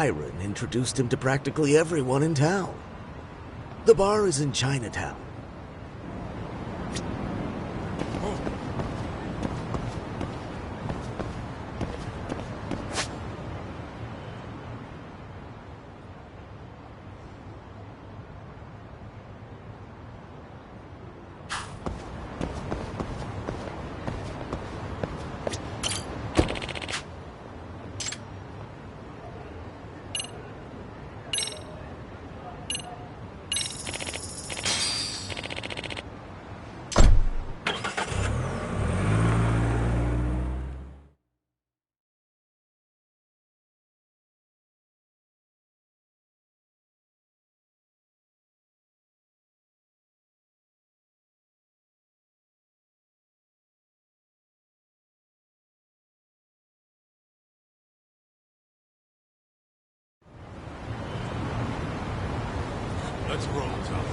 Siren introduced him to practically everyone in town. The bar is in Chinatown. Let's roll, Tom.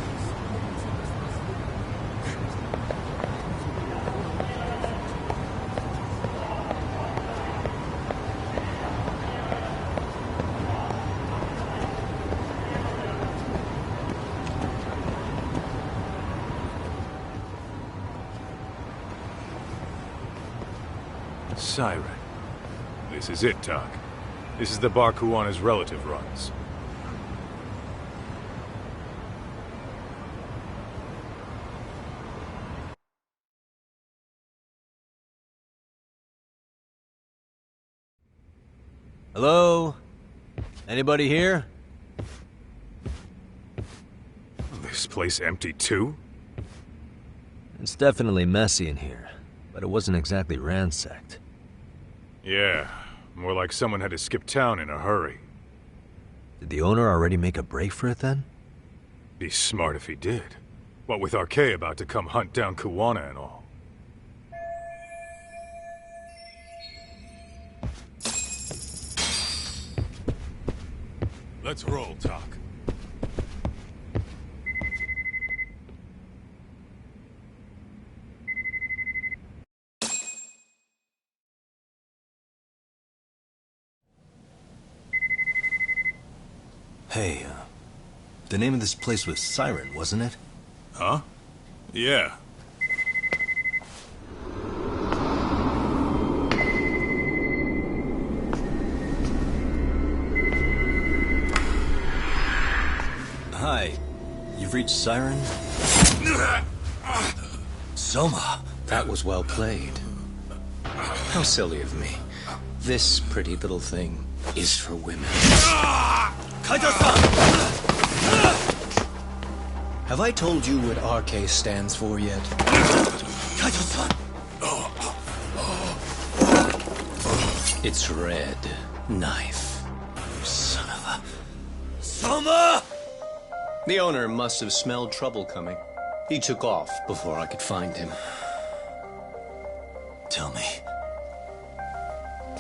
Siren. This is it, Doc. This is the bar Kuwana's relative runs. Hello? Anybody here? This place empty too? It's definitely messy in here, but it wasn't exactly ransacked. Yeah, more like someone had to skip town in a hurry. Did the owner already make a break for it then? Be smart if he did. What with Arcade about to come hunt down Kuwana and all. Let's roll, Doc. Hey, the name of this place was Siren, wasn't it? Huh? Yeah. Hi. You've reached Siren? Soma. That was well played. How silly of me. This pretty little thing is for women. Kaito-san! Have I told you what RK stands for yet? Kaito-san! It's Red Knife. Son of a... Soma! The owner must have smelled trouble coming. He took off before I could find him. Tell me,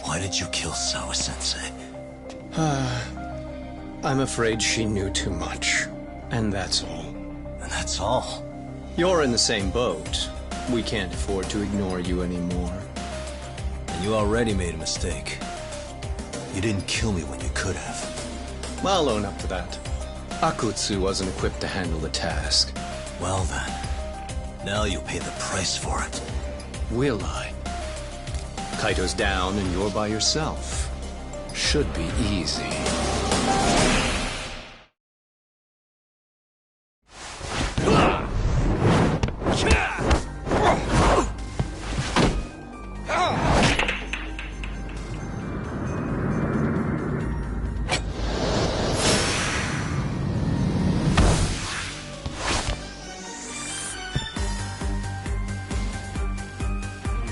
why did you kill Sawa-sensei? I'm afraid she knew too much. And that's all. And that's all? You're in the same boat. We can't afford to ignore you anymore. And you already made a mistake. You didn't kill me when you could have. I'll own up to that. Akutsu wasn't equipped to handle the task. Well then, now you'll pay the price for it. Will I? Kaito's down and you're by yourself. Should be easy.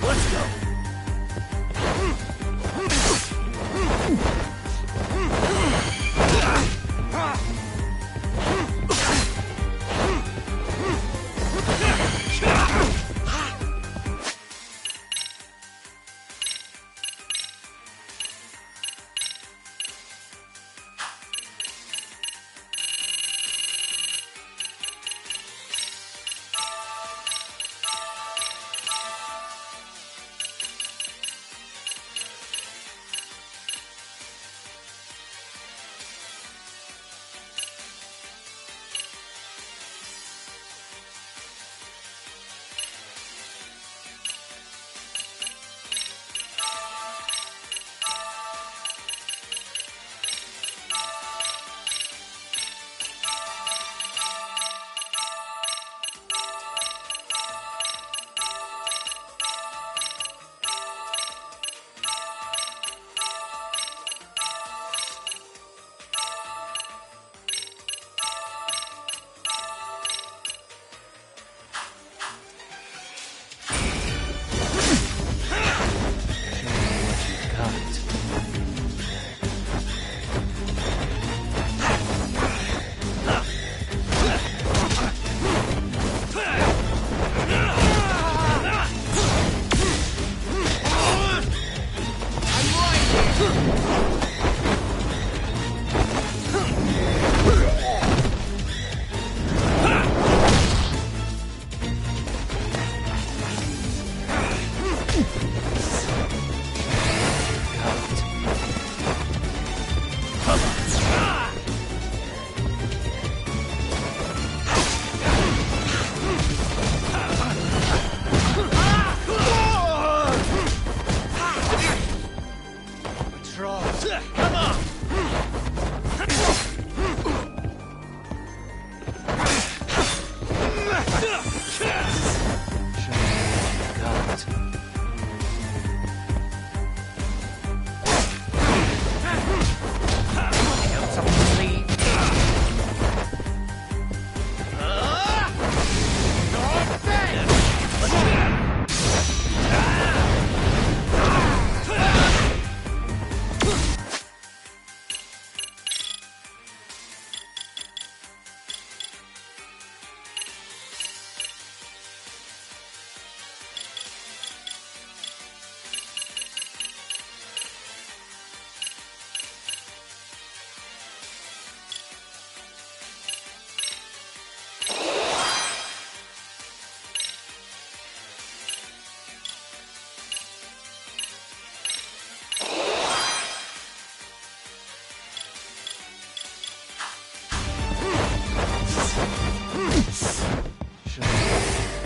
Let's go!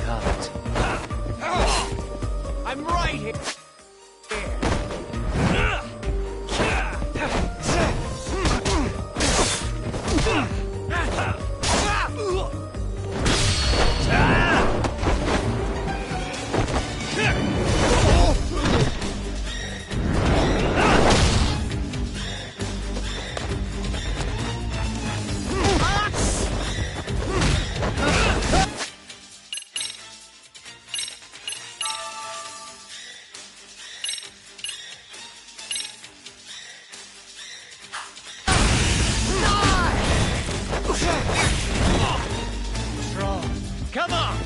cut. I'm right here. Come on!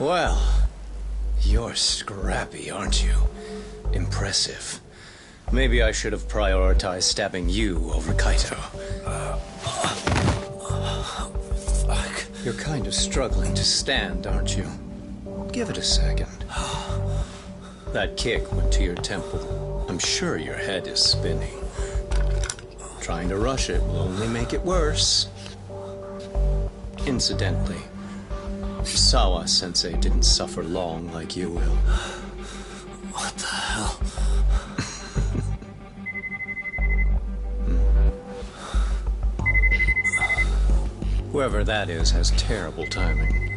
Well, you're scrappy, aren't you? Impressive. Maybe I should have prioritized stabbing you over Kaito. You're kind of struggling to stand, aren't you? Give it a second. That kick went to your temple. I'm sure your head is spinning. Trying to rush it will only make it worse. Incidentally, Sawa-sensei didn't suffer long like you will. What the hell? Whoever that is has terrible timing.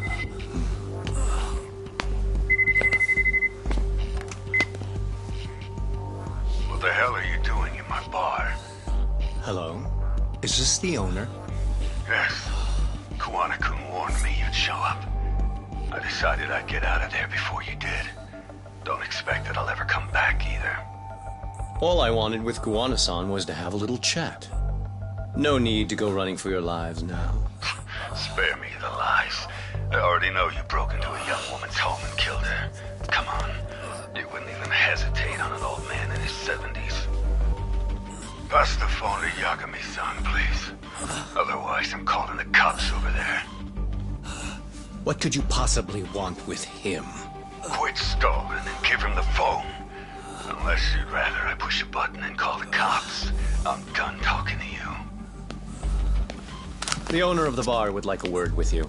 What the hell are you doing in my bar? Hello? Is this the owner? Yes. Kuwana-kun warned me you'd show up. I decided I'd get out of there before you did. Don't expect that I'll ever come back either. All I wanted with Kuwana-san was to have a little chat. No need to go running for your lives now. Spare me the lies. I already know you broke into a young woman's home and killed her. Come on. You wouldn't even hesitate on an old man in his 70s. Pass the phone to Yagami-san, please. Otherwise, I'm calling the cops over there. What could you possibly want with him? Quit stalling and give him the phone. Unless you'd rather I push a button and call the cops. I'm done talking to you. The owner of the bar would like a word with you.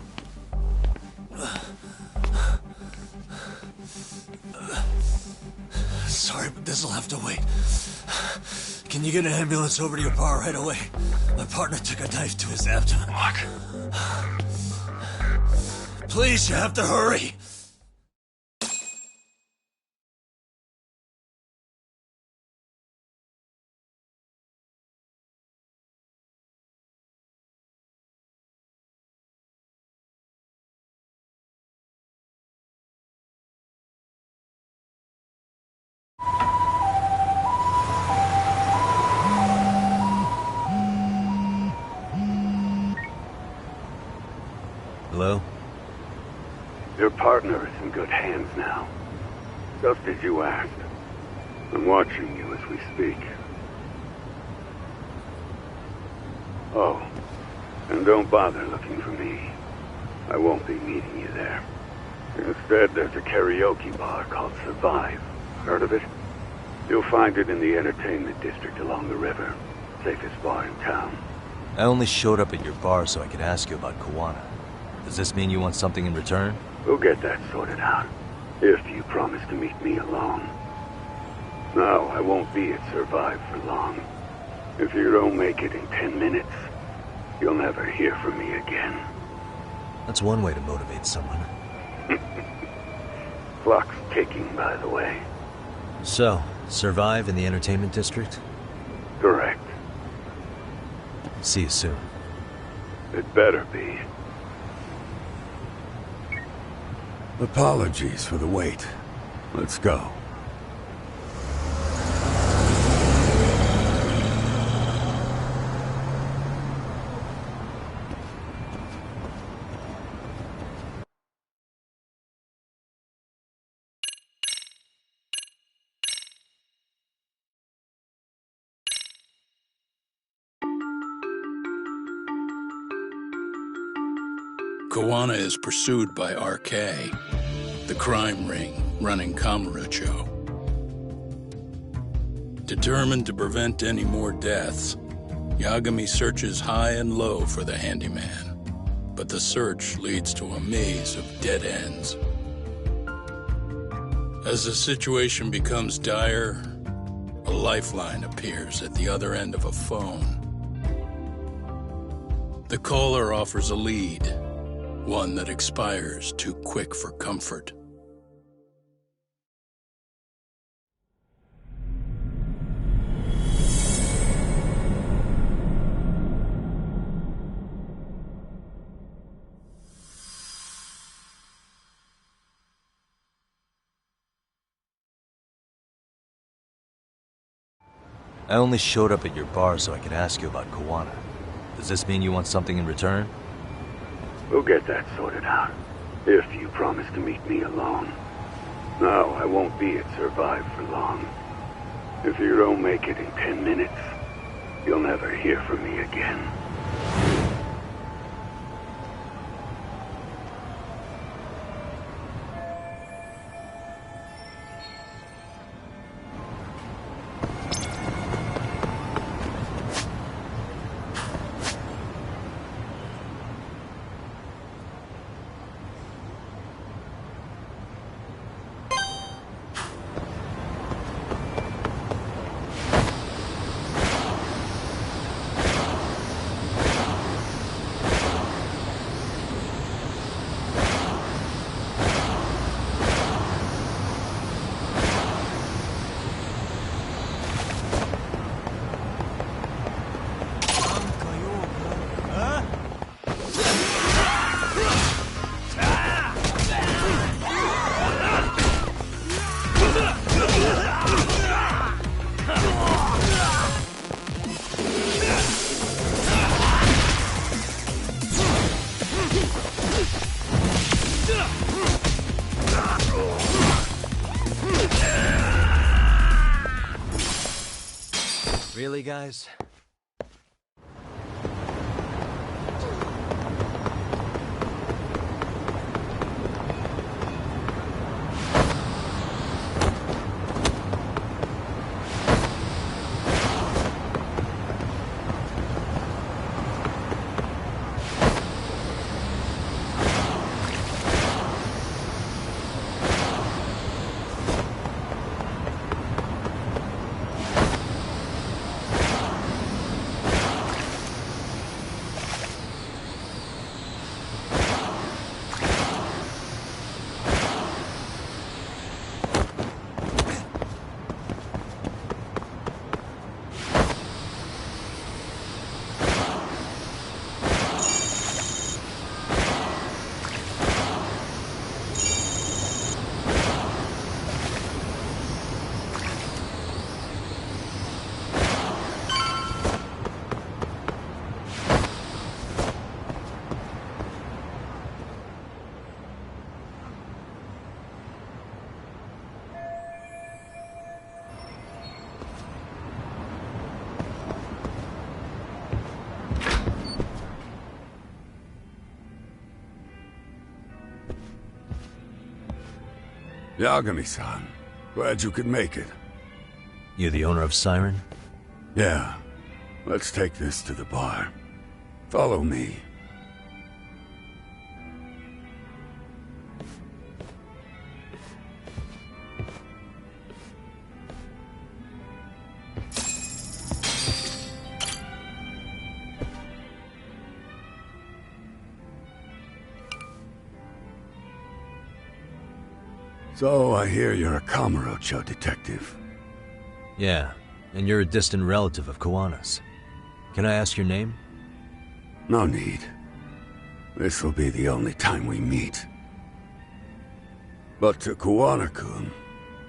Sorry, but this'll have to wait. Can you get an ambulance over to your bar right away? My partner took a knife to his abdomen. What? Please, you have to hurry. Hello? Your partner is in good hands now. Just as you asked. I'm watching you as we speak. Oh, and don't bother looking for me. I won't be meeting you there. Instead, there's a karaoke bar called Survive. Heard of it? You'll find it in the entertainment district along the river. Safest bar in town. I only showed up at your bar so I could ask you about Kuwana. Does this mean you want something in return? We'll get that sorted out. If you promise to meet me alone. No, I won't be at Survive for long. If you don't make it in 10 minutes, you'll never hear from me again. That's one way to motivate someone. Clock's ticking, by the way. So, survive in the entertainment district? Correct. See you soon. It better be. Apologies for the wait. Let's go. Kuwana is pursued by RK, the crime ring running Kamurocho. Determined to prevent any more deaths, Yagami searches high and low for the handyman, but the search leads to a maze of dead ends. As the situation becomes dire, a lifeline appears at the other end of a phone. The caller offers a lead, one that expires too quick for comfort. I only showed up at your bar so I could ask you about Kuwana. Does this mean you want something in return? We'll get that sorted out. If you promise to meet me alone. No, I won't be at Survive for long. If you don't make it in 10 minutes, you'll never hear from me again. Really, guys? Yagami-san, glad you could make it. You the owner of Siren? Yeah. Let's take this to the bar. Follow me. So I hear you're a Kamurocho detective. Yeah, and you're a distant relative of Kawana's. Can I ask your name? No need. This'll be the only time we meet. But to Kawana-kun,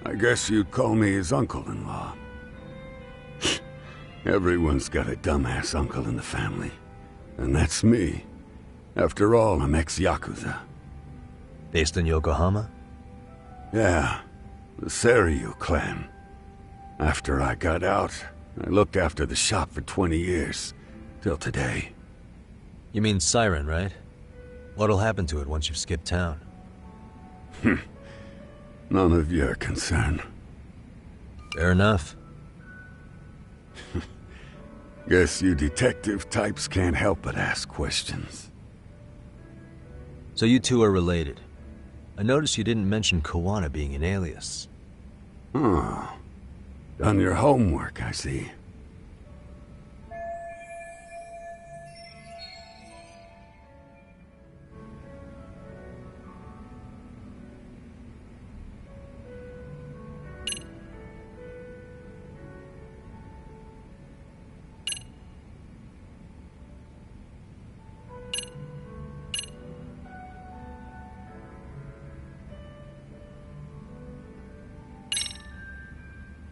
I guess you'd call me his uncle-in-law. Everyone's got a dumbass uncle in the family. And that's me. After all, I'm ex-Yakuza. Based in Yokohama? Yeah, the Seiryu clan. After I got out, I looked after the shop for 20 years. Till today. You mean Siren, right? What'll happen to it once you've skipped town? None of your concern. Fair enough. Guess you detective types can't help but ask questions. So you two are related. I noticed you didn't mention Kawana being an alias. Oh. Done your homework, I see.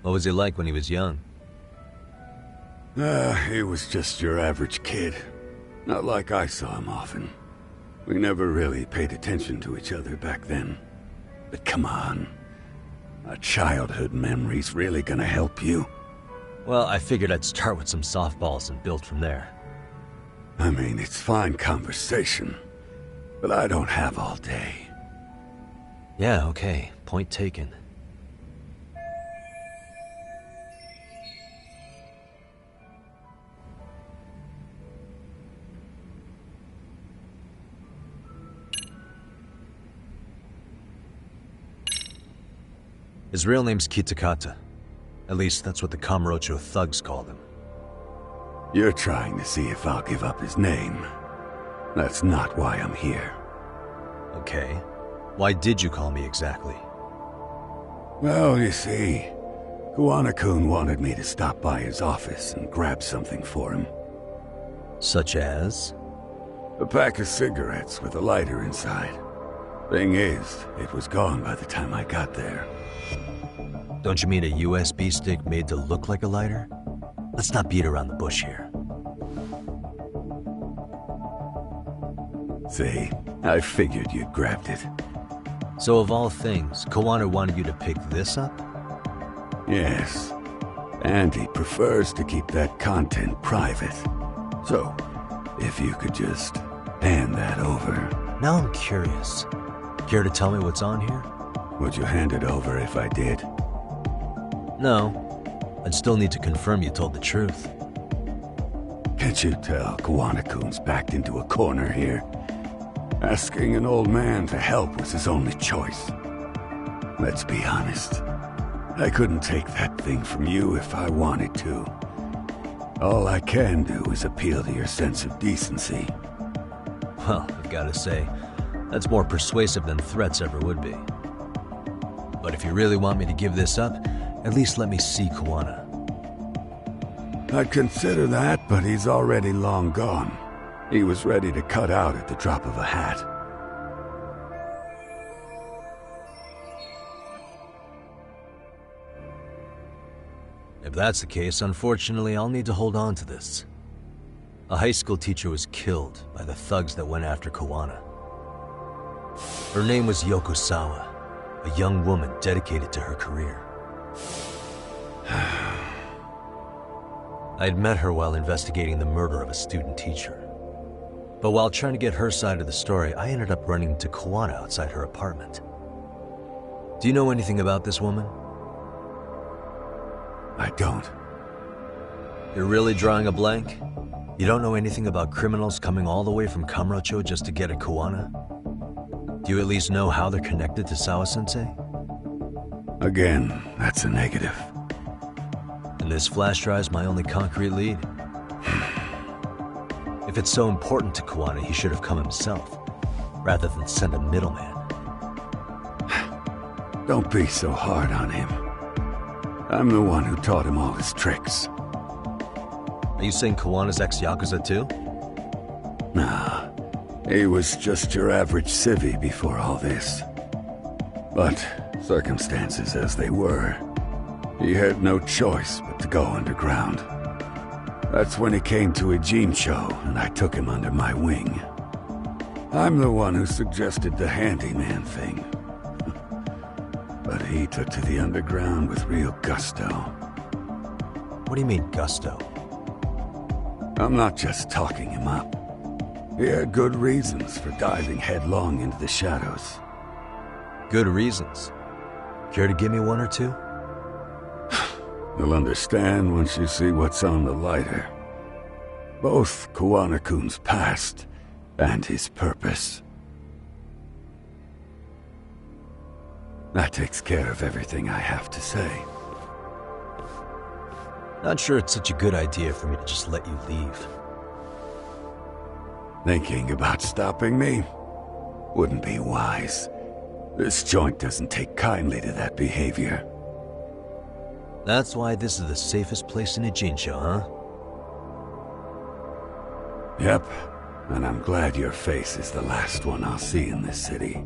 What was he like when he was young? He was just your average kid. Not like I saw him often. We never really paid attention to each other back then. But come on. A childhood memory's really gonna help you? Well, I figured I'd start with some softballs and build from there. I mean, it's fine conversation. But I don't have all day. Yeah, okay. Point taken. His real name's Kitakata. At least that's what the Kamurocho thugs called him. You're trying to see if I'll give up his name. That's not why I'm here. Okay. Why did you call me exactly? Well, you see, Kawana-kun wanted me to stop by his office and grab something for him. Such as? A pack of cigarettes with a lighter inside. Thing is, it was gone by the time I got there. Don't you mean a USB stick made to look like a lighter? Let's not beat around the bush here. See, I figured you'd grabbed it. So of all things, Kawana wanted you to pick this up? Yes. And he prefers to keep that content private. So, if you could just hand that over. Now I'm curious. Care to tell me what's on here? Would you hand it over if I did? No. I'd still need to confirm you told the truth. Can't you tell Kawana-kun's backed into a corner here? Asking an old man to help was his only choice. Let's be honest. I couldn't take that thing from you if I wanted to. All I can do is appeal to your sense of decency. Well, I've got to say, that's more persuasive than threats ever would be. But if you really want me to give this up, at least let me see Kawana. I'd consider that, but he's already long gone. He was ready to cut out at the drop of a hat. If that's the case, unfortunately, I'll need to hold on to this. A high school teacher was killed by the thugs that went after Kawana. Her name was Yoko Sawa, a young woman dedicated to her career. I'd met her while investigating the murder of a student teacher. But while trying to get her side of the story, I ended up running into Kawana outside her apartment. Do you know anything about this woman? I don't. You're really drawing a blank? You don't know anything about criminals coming all the way from Kamurocho just to get at Kawana? Do you at least know how they're connected to Sawa-sensei? Again, that's a negative. And this flash drive's my only concrete lead. If it's so important to Kawana, he should have come himself, rather than send a middleman. Don't be so hard on him. I'm the one who taught him all his tricks. Are you saying Kawana's ex-Yakuza too? Nah, he was just your average civvy before all this. But circumstances as they were, he had no choice but to go underground. That's when he came to Ijincho, and I took him under my wing. I'm the one who suggested the handyman thing. But he took to the underground with real gusto. What do you mean, gusto? I'm not just talking him up. He had good reasons for diving headlong into the shadows. Good reasons. Care to give me one or two? You'll understand once you see what's on the lighter. Both Kuwana-kun's past and his purpose. That takes care of everything I have to say. Not sure it's such a good idea for me to just let you leave. Thinking about stopping me wouldn't be wise. This joint doesn't take kindly to that behavior. That's why this is the safest place in Ijincho, huh? Yep, and I'm glad your face is the last one I'll see in this city.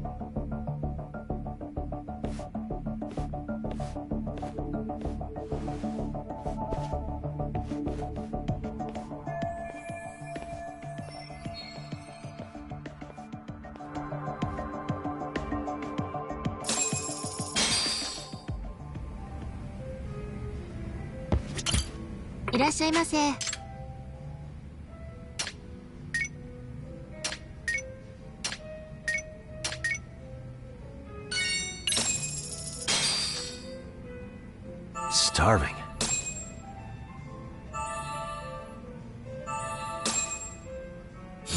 Starving.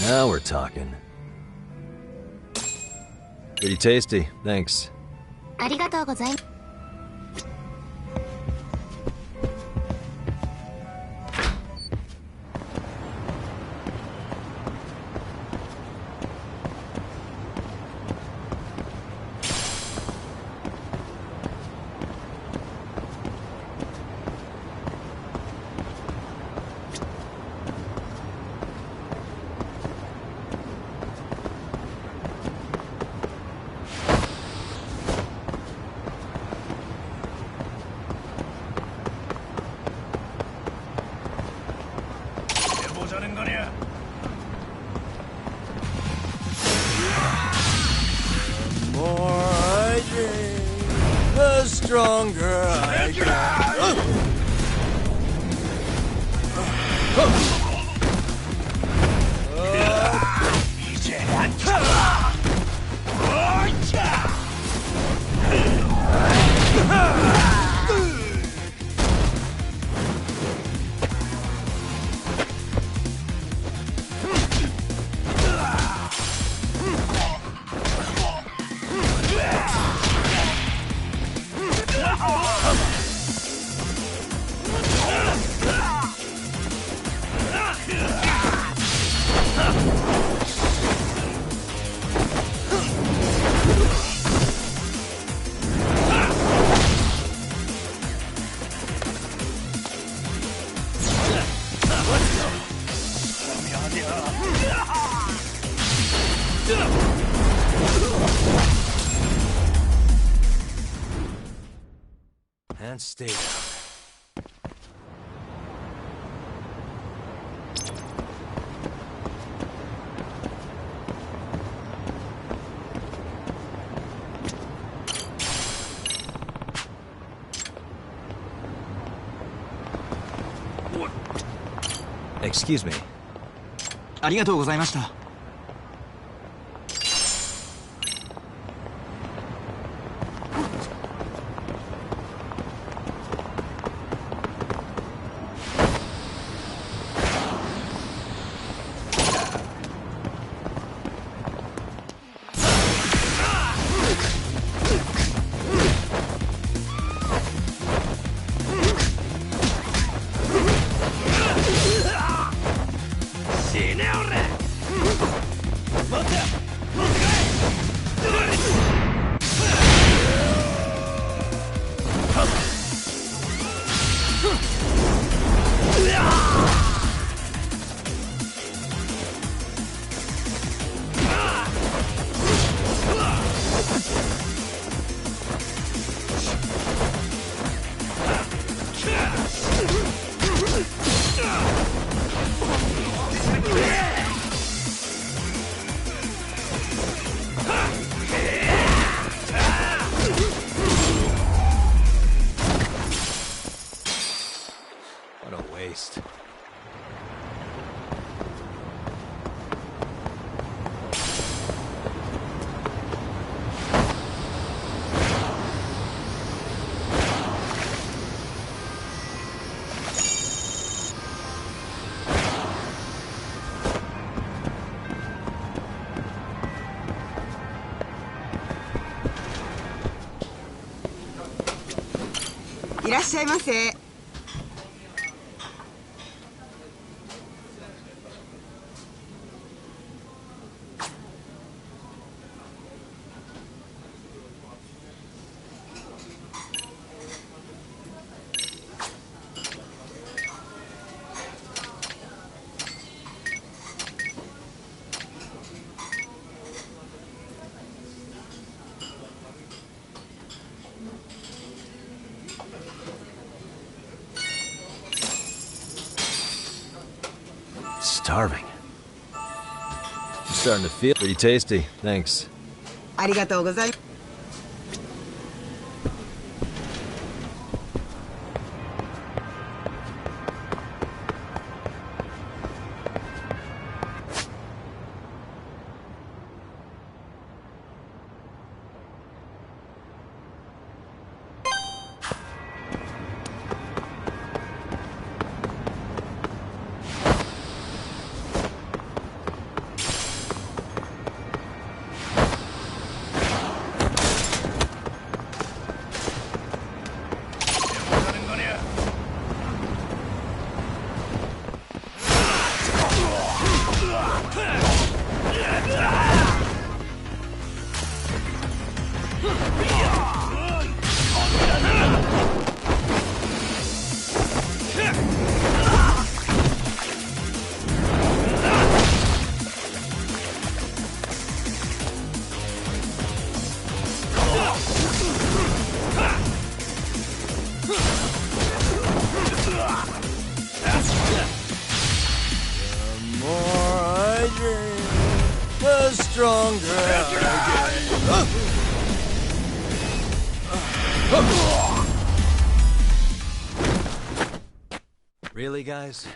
Now we're talking. Pretty tasty, thanks. ありがとうございます。Stronger I get. And stay down. Excuse me. ありがとうございました。いらっしゃいませ。Starving. I'm starting to feel pretty tasty. Thanks. ありがとうございます。Really, guys?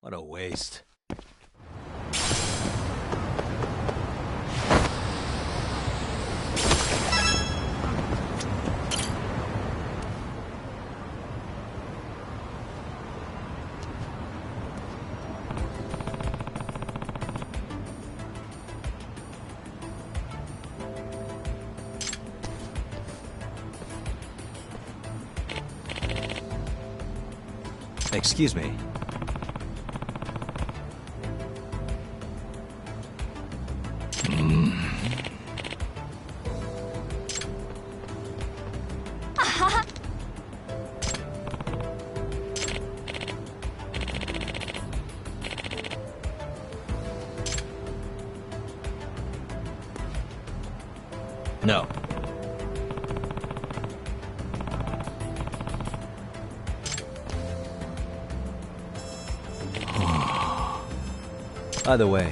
What a waste. Excuse me. No. By the way.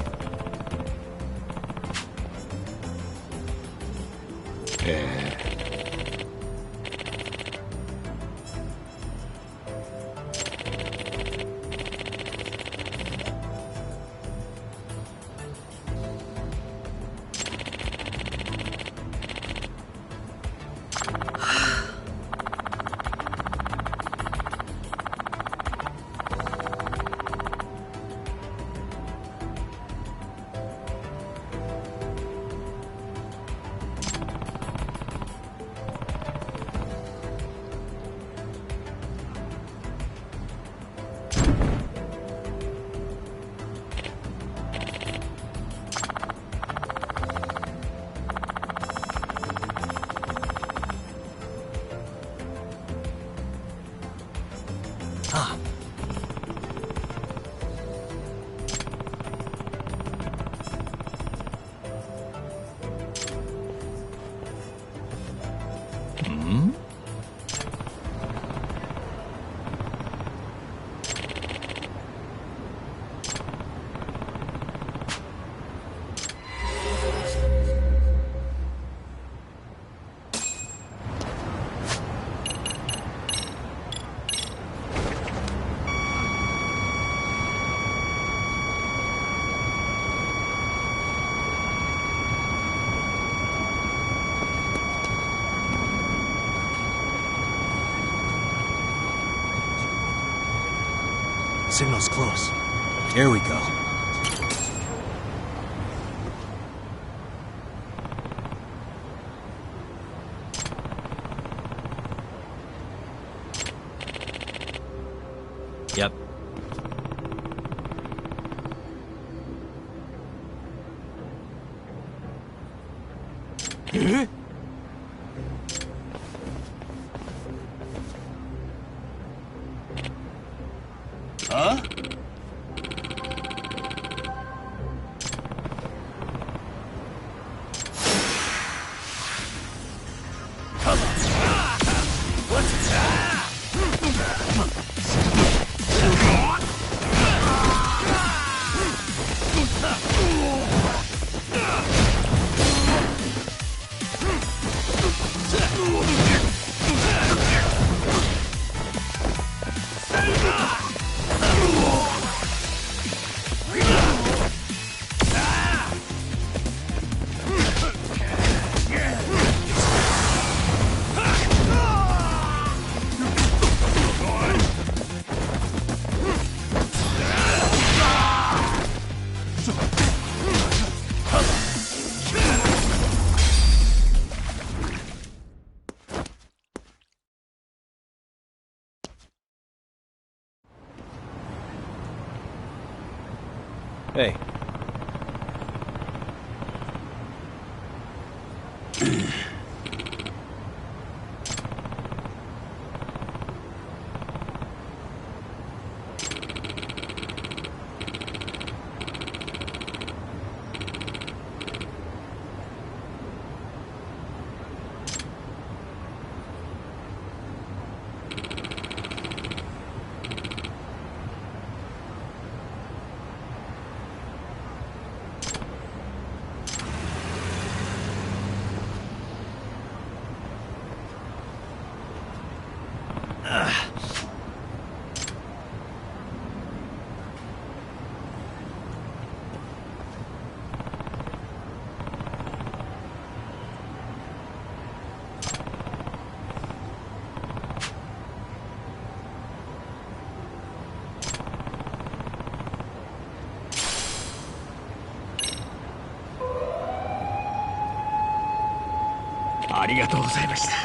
Signal's close. Here we go. Yep. Huh? Hey.ありがとうございました。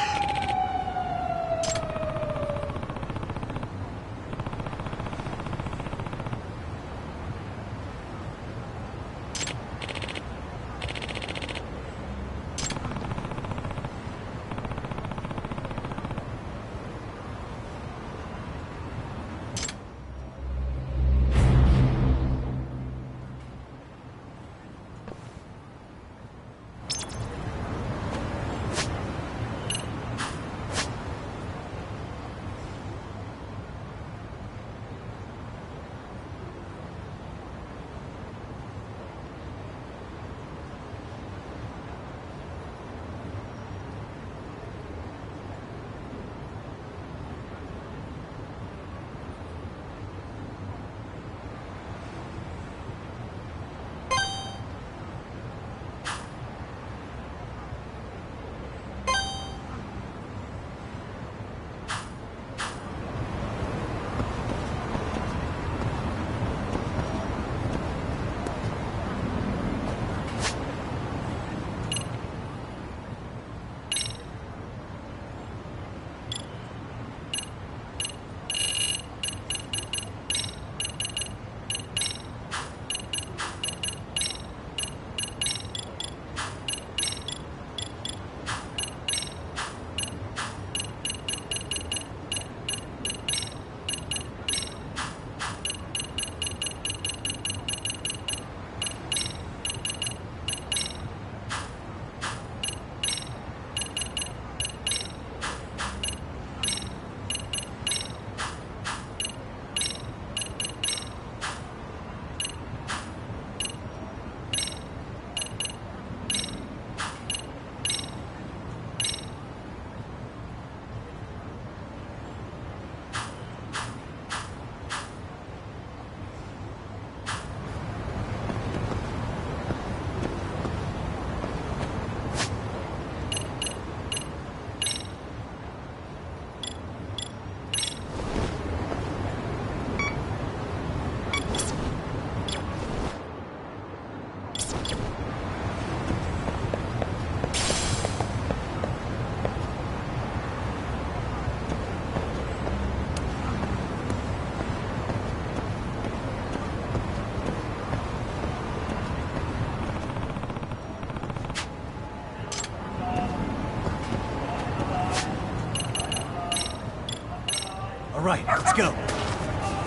All right, let's go.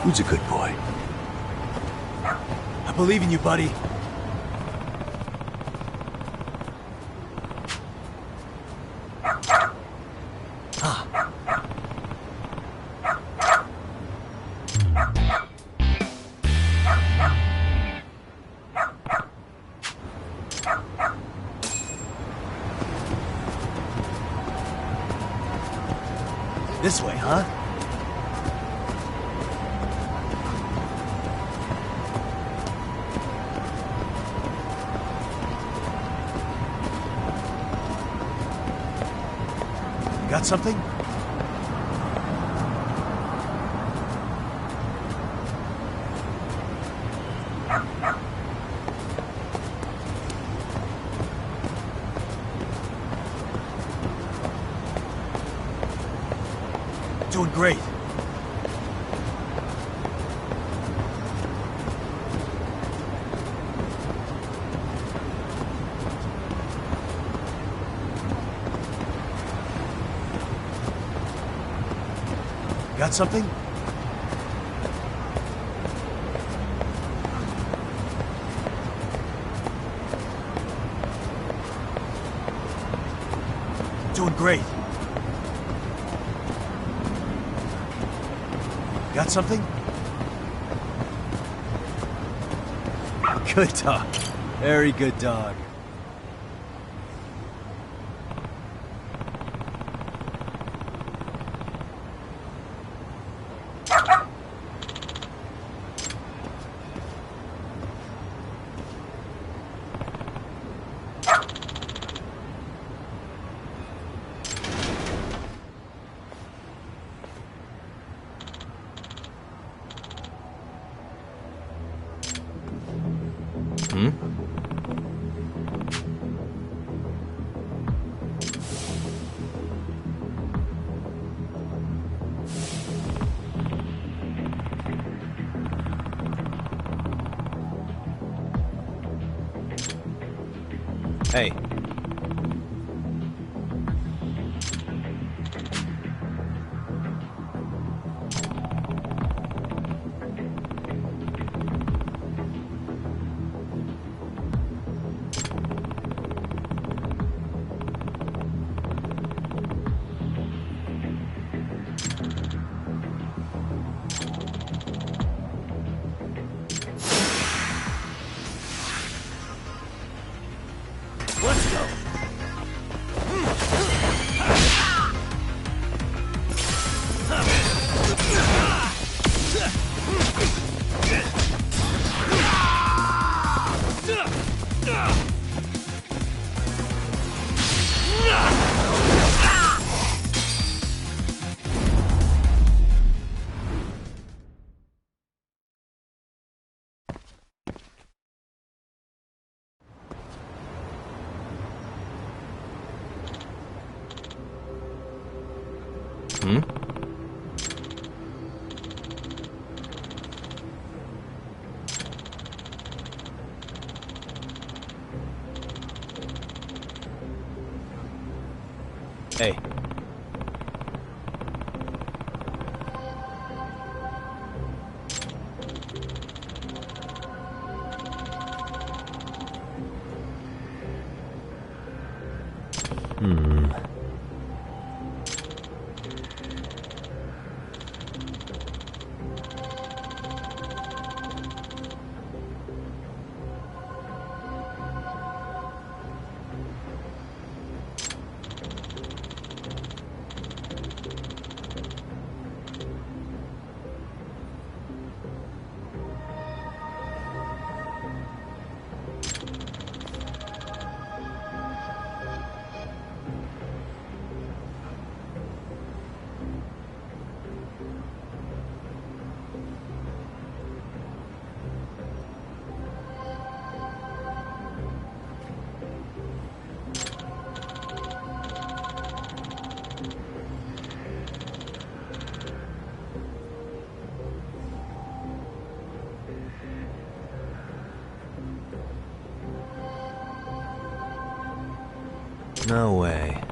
Who's a good boy? I believe in you, buddy. This way, huh? Got something? Doing great. Got something? Doing great. Got something? Good dog. Very good dog. Hey. Let's go. Hey. No way.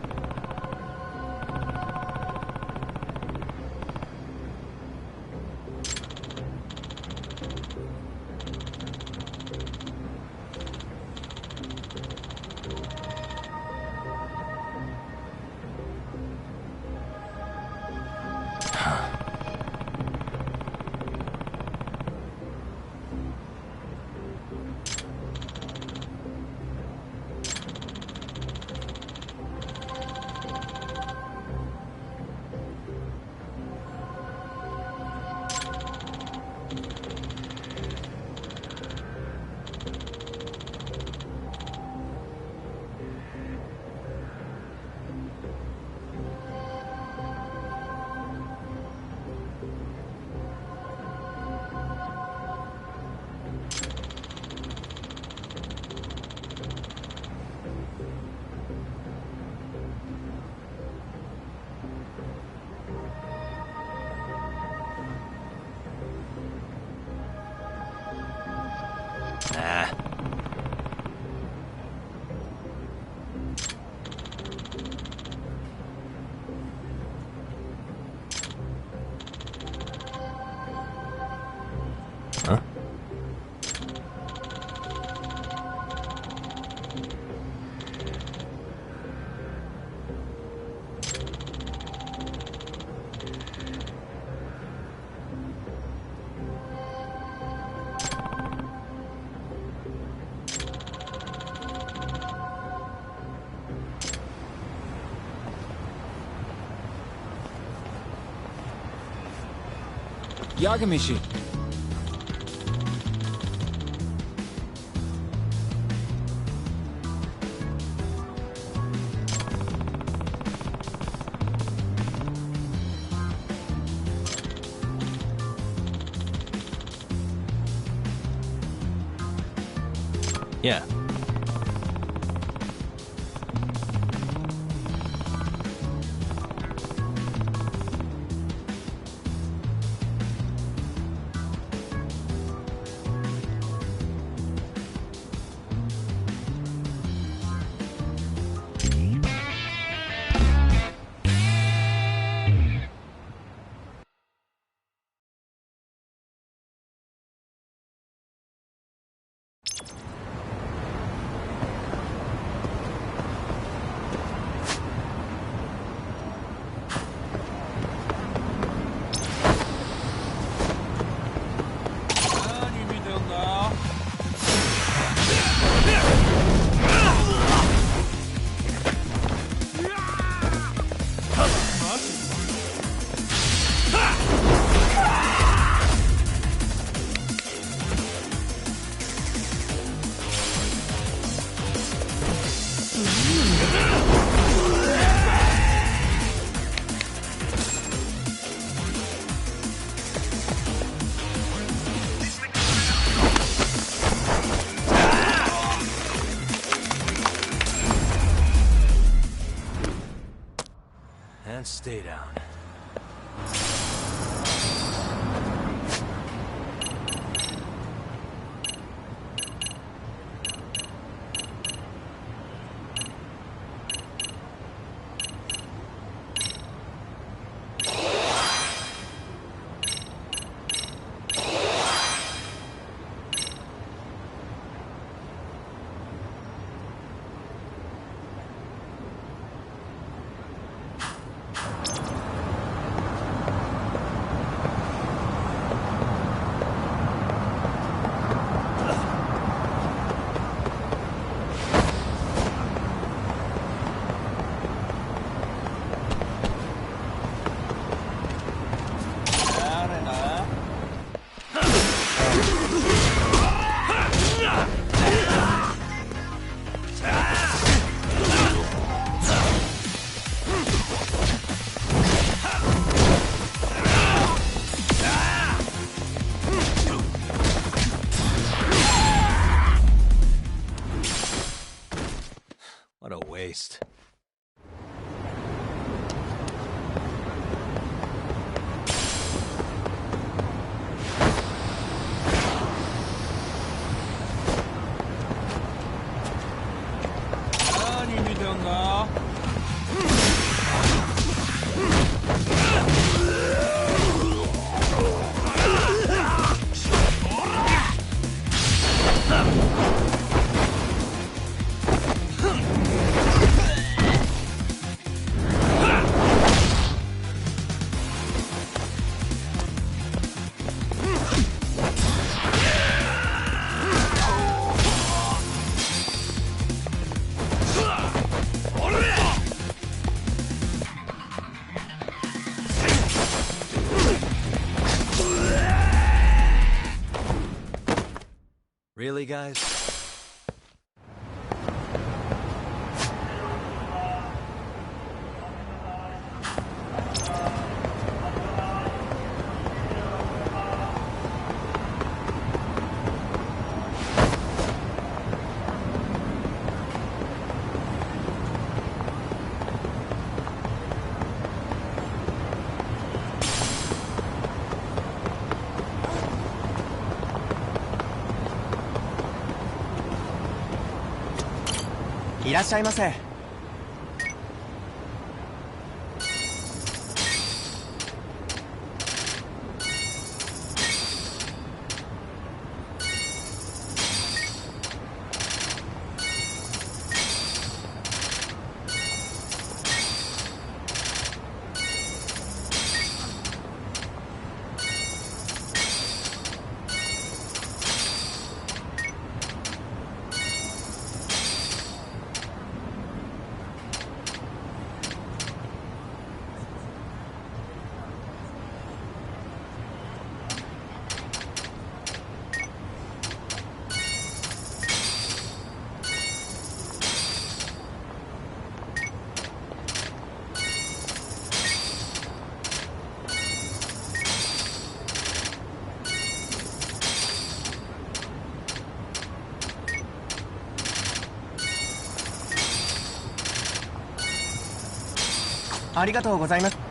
Nah. Huh? Yagamishi. Yeah. And stay down. Really, guys?いらっしゃいませ。ありがとうございます。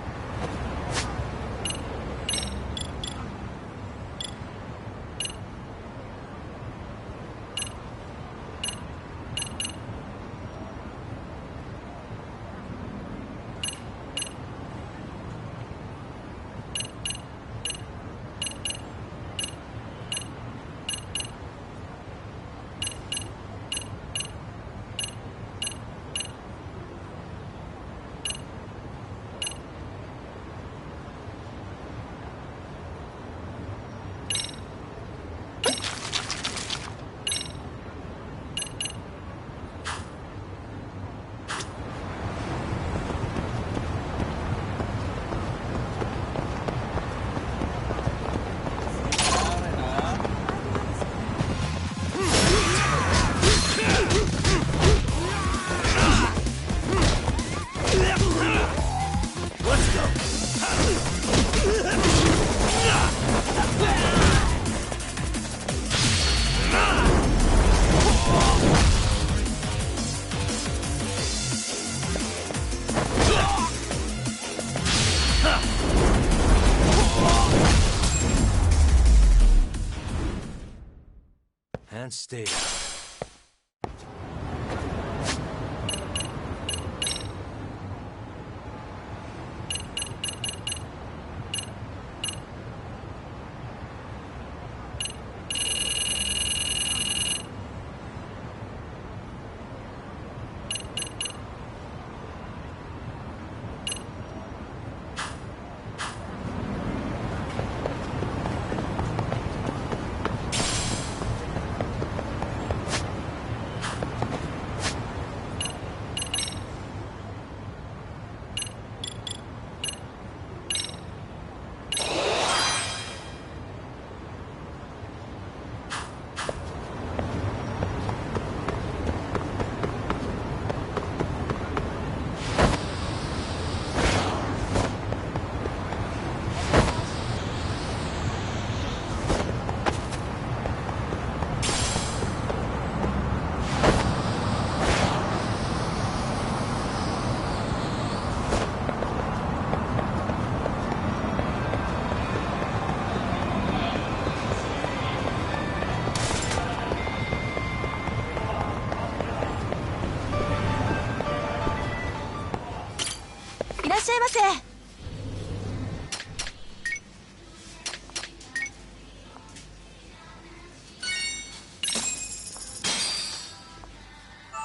And stay.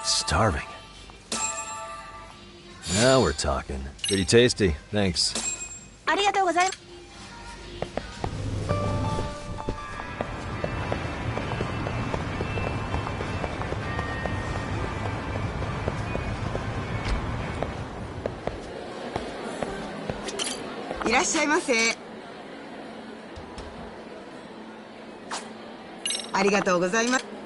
Starving. Now we're talking. Pretty tasty, thanks. ありがとうございます。いらっしゃいませ。ありがとうございます。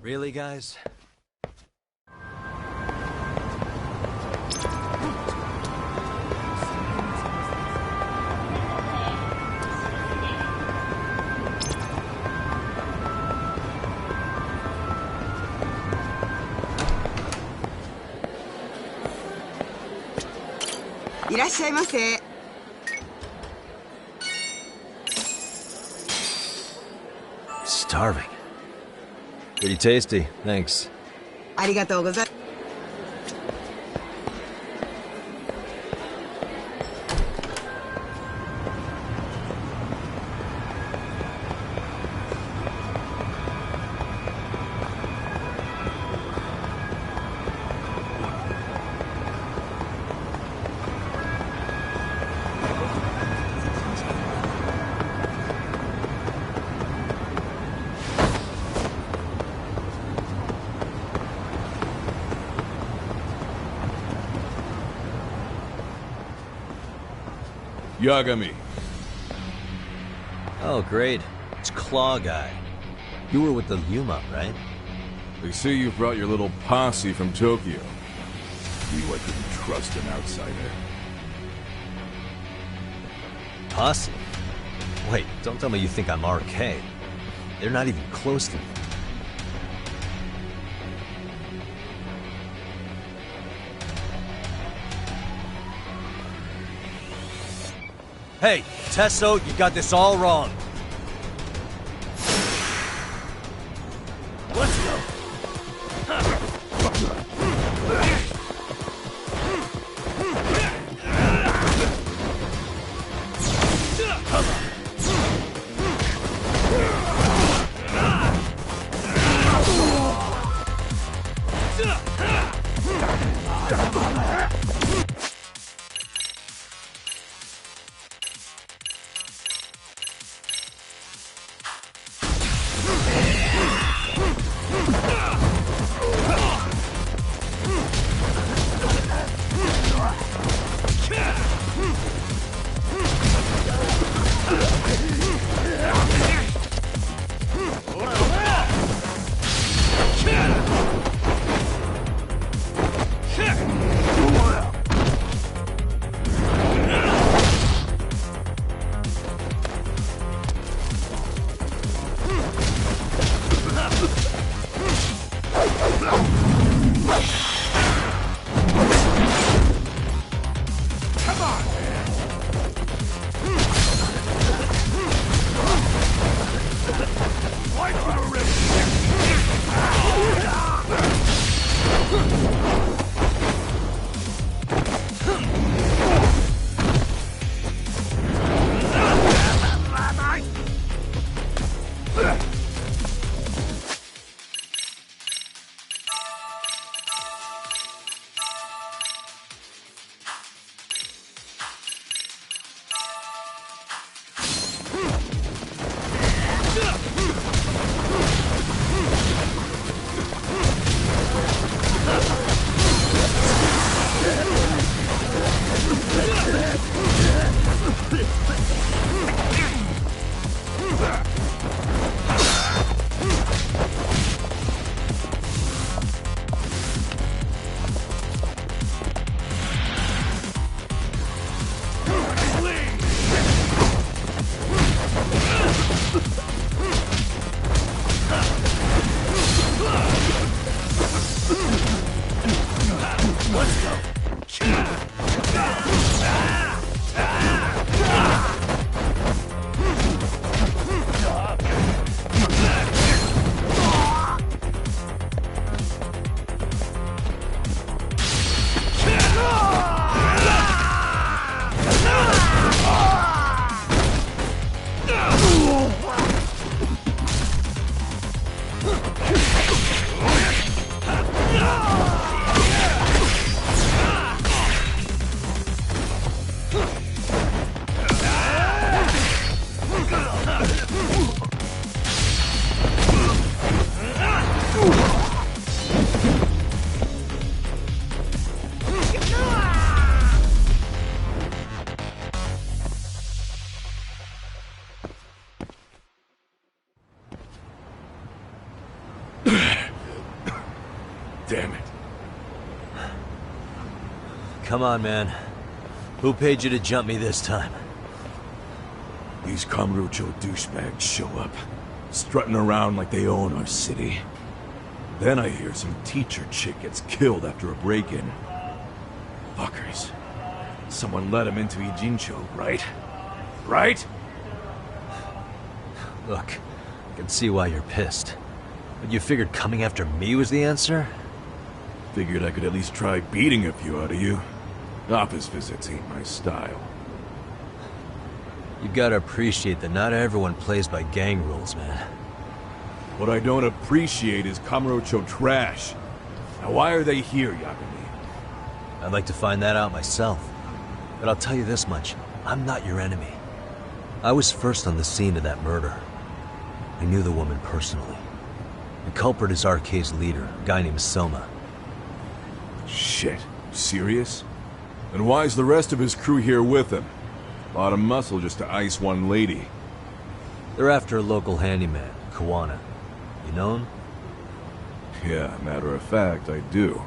Really, guys?いらっしゃいませ。Starving. Pretty tasty, thanks. ありがとうございます。Yagami. Oh, great. It's Claw Guy. You were with the Yuma, right? They say you brought your little posse from Tokyo. Knew I couldn't trust an outsider. Posse? Wait, don't tell me you think I'm RK. They're not even close to me. Hey, Tesso, you got this all wrong. Let's go. damn it. Come on, man. Who paid you to jump me this time? These Kamurocho douchebags show up, strutting around like they own our city. Then I hear some teacher chick gets killed after a break-in. Fuckers. Someone let him into Ijincho, right? Right? Look, I can see why you're pissed. But you figured coming after me was the answer? Figured I could at least try beating a few out of you. Office visits ain't my style. You gotta appreciate that not everyone plays by gang rules, man. What I don't appreciate is Kamurocho trash. Now why are they here, Yagami? I'd like to find that out myself. But I'll tell you this much, I'm not your enemy. I was first on the scene of that murder. I knew the woman personally. The culprit is RK's leader, a guy named Soma. Shit. Serious? And why's the rest of his crew here with him? A lot of muscle just to ice one lady. They're after a local handyman, Kawana. You know him? Yeah, matter of fact, I do.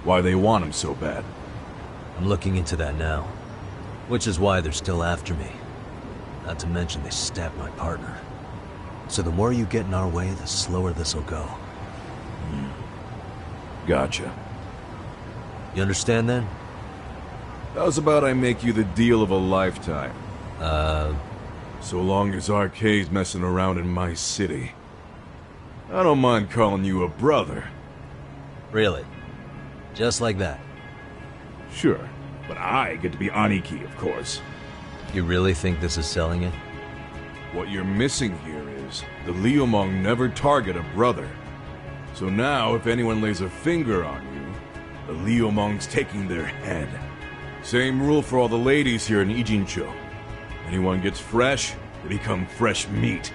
Why they want him so bad? I'm looking into that now. Which is why they're still after me. Not to mention they stabbed my partner. So the more you get in our way, the slower this'll go. Gotcha. You understand then? How's about I make you the deal of a lifetime? So long as RK's messing around in my city. I don't mind calling you a brother. Really? Just like that? Sure, but I get to be Aniki, of course. You really think this is selling it? What you're missing here is the Liumong never target a brother. So now, if anyone lays a finger on you, the Liumong's taking their head. Same rule for all the ladies here in Ijincho. Anyone gets fresh, they become fresh meat.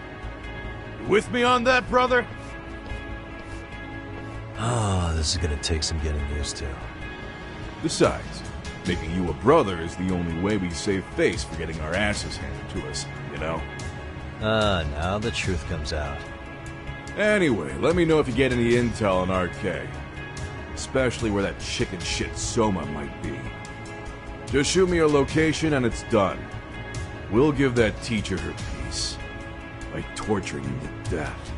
You with me on that, brother? Oh, this is gonna take some getting used to. Besides, making you a brother is the only way we save face for getting our asses handed to us, you know? Now the truth comes out. Anyway, let me know if you get any intel on RK. Especially where that chicken shit Soma might be. Just shoot me your location and it's done. We'll give that teacher her peace. By torturing you to death.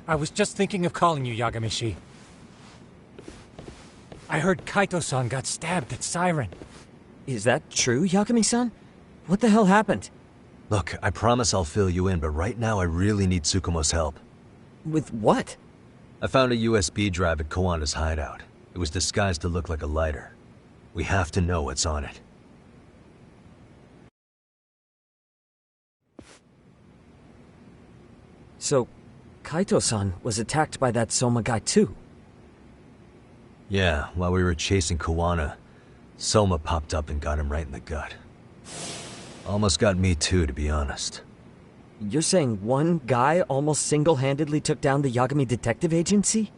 I was just thinking of calling you, Yagami-shi. I heard Kaito-san got stabbed at Siren. Is that true, Yagami-san? What the hell happened? Look, I promise I'll fill you in, but right now I really need Tsukumo's help. With what? I found a USB drive at Kawana's hideout. It was disguised to look like a lighter. We have to know what's on it. So, Kaito-san was attacked by that Soma guy too? Yeah, while we were chasing Kawana, Soma popped up and got him right in the gut. Almost got me too, to be honest. You're saying one guy almost single-handedly took down the Yagami Detective Agency?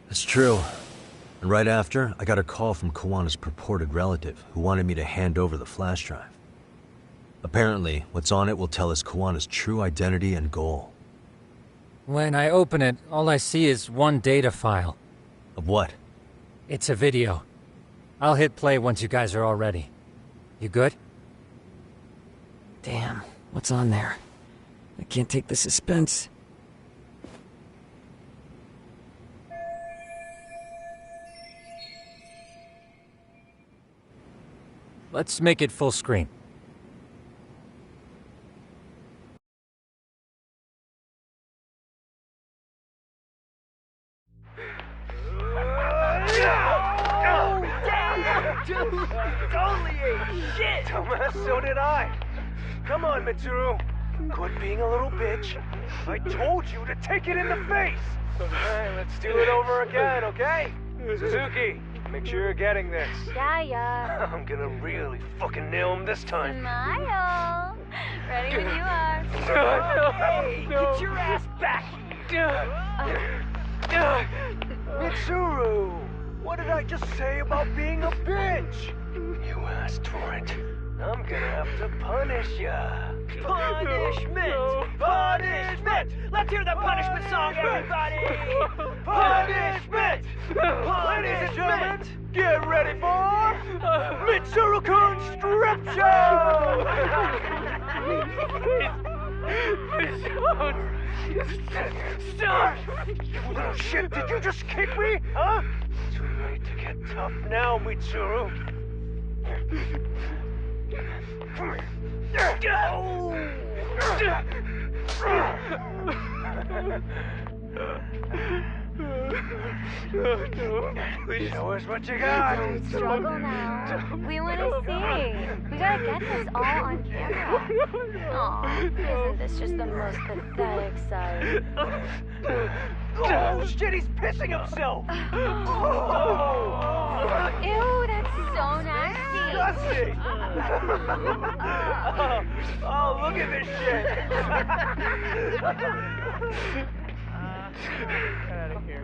That's true. And right after, I got a call from Kawana's purported relative, who wanted me to hand over the flash drive. Apparently, what's on it will tell us Kawana's true identity and goal. When I open it, all I see is one data file. Of what? It's a video. I'll hit play once you guys are all ready. You good? Damn, what's on there? I can't take the suspense. Let's make it full screen. Holy shit! Dumbass, so did I. Come on, Mitsuru. Quit being a little bitch. I told you to take it in the face. Alright, let's do it over again, okay? Suzuki, Make sure you're getting this. Yeah. I'm gonna really fucking nail him this time. Smile. Ready when you are. Hey, get your ass back! Mitsuru! What did I just say about being a bitch? You asked for it. I'm gonna have to punish ya. Punishment! Punishment! Let's hear the punishment song, everybody! Punishment! Ladies and gentlemen, get ready for Mitsuru-kun Strip Show! Stop! You little shit, did you just kick me? Huh? Too late to get tough now, Mitsuru. Show us what you got. Don't struggle now. We want to see. We gotta get this all on camera. Aw, isn't this just the most pathetic sight? Oh shit, he's pissing himself! Ew, that's so nasty. Disgusting! Oh, look at this shit! Get out of here.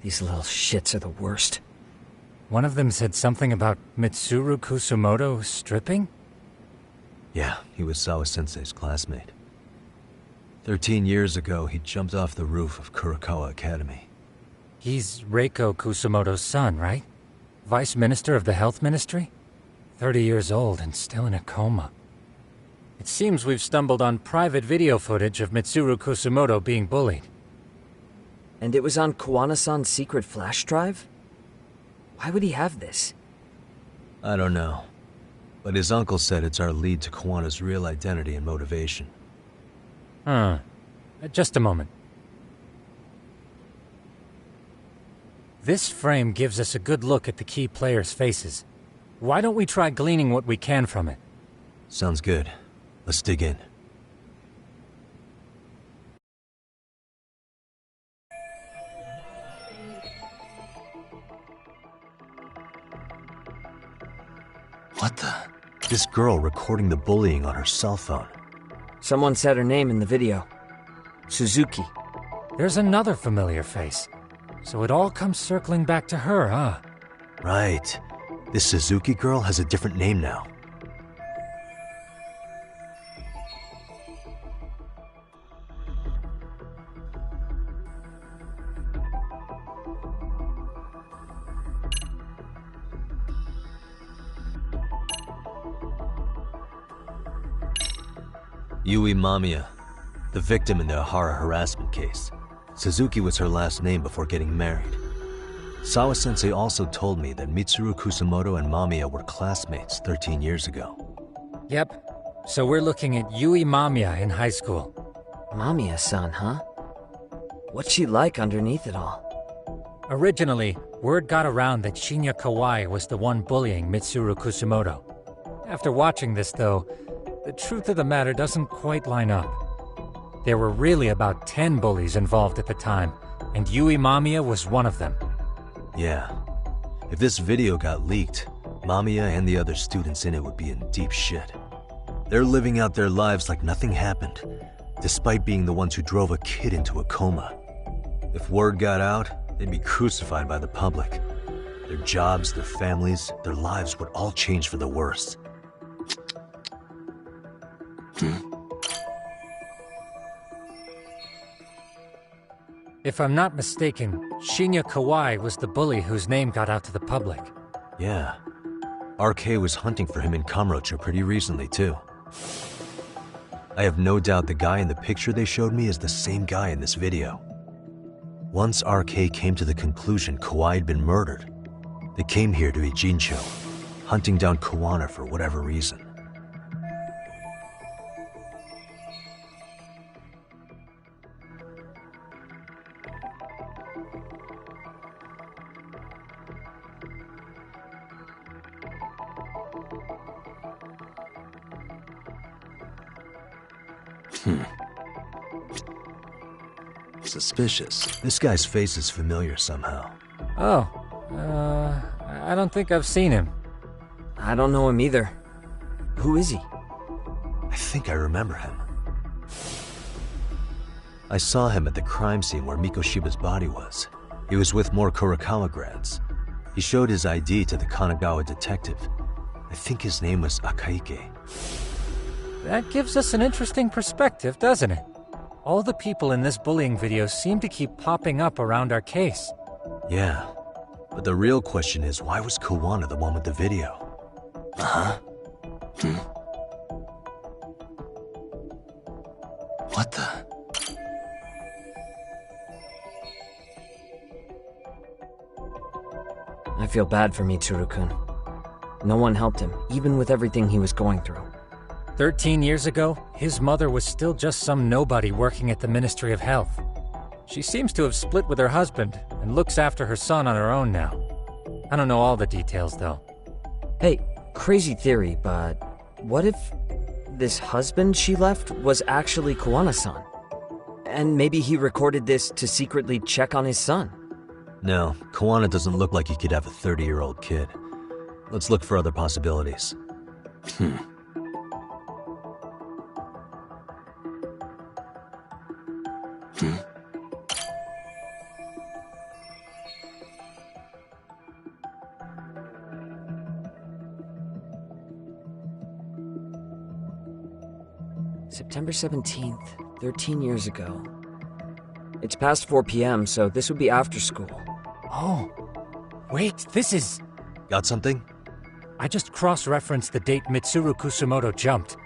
These little shits are the worst. One of them said something about Mitsuru Kusumoto stripping? Yeah, he was Sawa-sensei's classmate. 13 years ago, he jumped off the roof of Kurokawa Academy. He's Reiko Kusumoto's son, right? Vice Minister of the Health Ministry? 30 years old and still in a coma. It seems we've stumbled on private video footage of Mitsuru Kusumoto being bullied. And it was on Kawana-san's secret flash drive? Why would he have this? I don't know. But his uncle said it's our lead to Kawana's real identity and motivation. Huh. Just a moment. This frame gives us a good look at the key players' faces. Why don't we try gleaning what we can from it? Sounds good. Let's dig in. What the? This girl recording the bullying on her cell phone. Someone said her name in the video. Suzuki. There's another familiar face. So it all comes circling back to her, huh? Right. This Suzuki girl has a different name now. Yui Mamiya, the victim in the Ohara harassment case. Suzuki was her last name before getting married. Sawa-sensei also told me that Mitsuru Kusumoto and Mamiya were classmates 13 years ago. Yep. So we're looking at Yui Mamiya in high school. Mamiya-san, huh? What's she like underneath it all? Originally, word got around that Shinya Kawai was the one bullying Mitsuru Kusumoto. After watching this, though, the truth of the matter doesn't quite line up. There were really about 10 bullies involved at the time, and Yui Mamiya was one of them. Yeah. If this video got leaked, Mamiya and the other students in it would be in deep shit. They're living out their lives like nothing happened, despite being the ones who drove a kid into a coma. If word got out, they'd be crucified by the public. Their jobs, their families, their lives would all change for the worse. If I'm not mistaken, Shinya Kawai was the bully whose name got out to the public. Yeah. RK was hunting for him in Kamurocho pretty recently, too. I have no doubt the guy in the picture they showed me is the same guy in this video. Once RK came to the conclusion Kawai had been murdered, they came here to Ijincho, hunting down Kawana for whatever reason. Suspicious. This guy's face is familiar somehow. Oh, I don't think I've seen him. I don't know him either. Who is he? I think I remember him. I saw him at the crime scene where Mikoshiba's body was. He was with more Kurakawa grads. He showed his ID to the Kanagawa detective. I think his name was Akaike. That gives us an interesting perspective, doesn't it? All the people in this bullying video seem to keep popping up around our case. Yeah, but the real question is, why was Kawana the one with the video? What the? I feel bad for Mitsuru-kun. No one helped him, even with everything he was going through. 13 years ago, his mother was still just some nobody working at the Ministry of Health. She seems to have split with her husband and looks after her son on her own now. I don't know all the details, though. Hey, crazy theory, but what if this husband she left was actually Kawana-san? And maybe he recorded this to secretly check on his son? No, Kawana doesn't look like he could have a 30-year-old kid. Let's look for other possibilities. September 17th, 13 years ago. It's past 4 p.m., so this would be after school. Oh, wait, this is... Got something? I just cross-referenced the date Mitsuru Kusumoto jumped.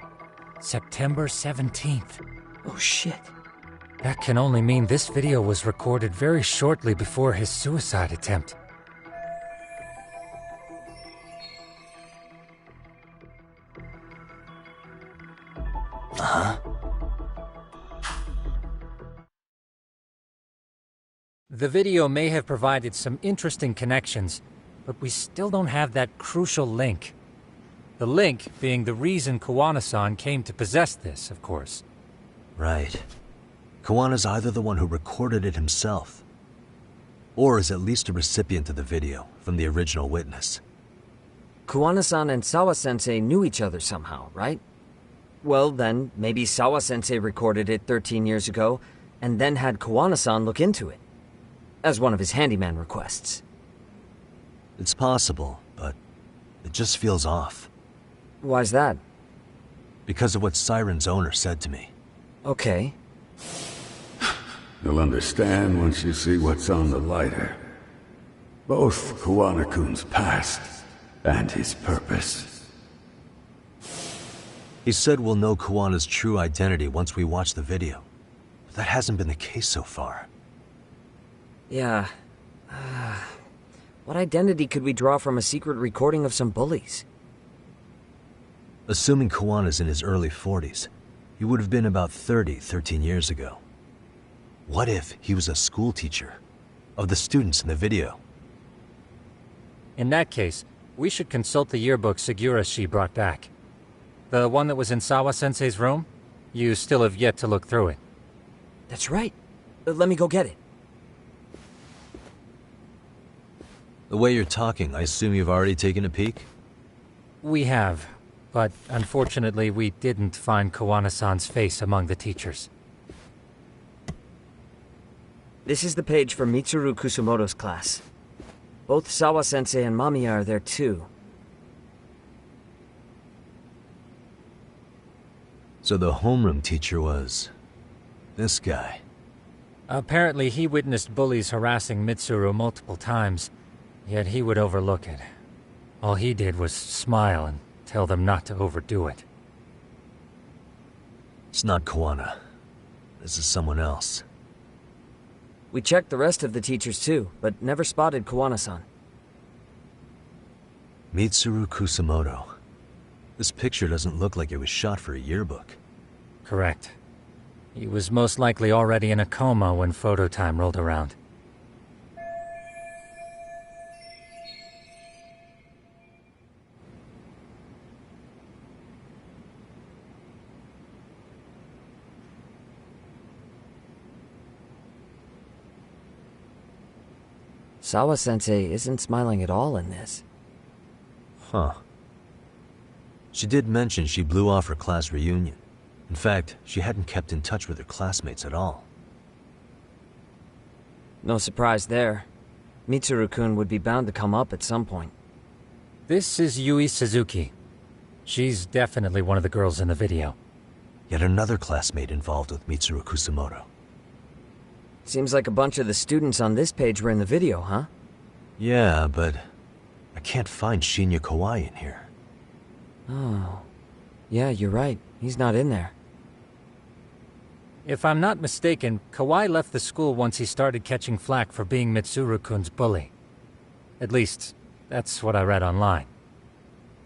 September 17th. Oh shit. That can only mean this video was recorded very shortly before his suicide attempt. The video may have provided some interesting connections, but we still don't have that crucial link. The link being the reason Kawana-san came to possess this, of course. Right. Kawana's either the one who recorded it himself, or is at least a recipient of the video from the original witness. Kawana-san and Sawa-sensei knew each other somehow, right? Well then, maybe Sawa-sensei recorded it 13 years ago, and then had Kawana-san look into it, as one of his handyman requests. It's possible, but it just feels off. Why's that? Because of what Siren's owner said to me. Okay. You'll understand once you see what's on the lighter. Both Kawana-kun's past and his purpose. He said we'll know Kawana's true identity once we watch the video. But that hasn't been the case so far. Yeah. What identity could we draw from a secret recording of some bullies? Assuming Kawana's in his early 40s, he would have been about 30 13 years ago. What if he was a school teacher of the students in the video? In that case, we should consult the yearbook Segura-shi brought back. The one that was in Sawa-sensei's room? You still have yet to look through it. That's right. Let me go get it. The way you're talking, I assume you've already taken a peek? We have, but unfortunately we didn't find Kawana-san's face among the teachers. This is the page for Mitsuru Kusumoto's class. Both Sawa-sensei and Mamiya are there too. So the homeroom teacher was... this guy. Apparently, he witnessed bullies harassing Mitsuru multiple times, yet he would overlook it. All he did was smile and tell them not to overdo it. It's not Kawana. This is someone else. We checked the rest of the teachers too, but never spotted Kawana-san. Mitsuru Kusamoto. This picture doesn't look like it was shot for a yearbook. Correct. He was most likely already in a coma when photo time rolled around. Sawa-sensei isn't smiling at all in this. Huh. She did mention she blew off her class reunion. In fact, she hadn't kept in touch with her classmates at all. No surprise there. Mitsuru-kun would be bound to come up at some point. This is Yui Suzuki. She's definitely one of the girls in the video. Yet another classmate involved with Mitsuru Kusamoto. Seems like a bunch of the students on this page were in the video, huh? Yeah, but I can't find Shinya Kawai in here. Oh. Yeah, you're right. He's not in there. If I'm not mistaken, Kawai left the school once he started catching flack for being Mitsuru-kun's bully. At least, that's what I read online.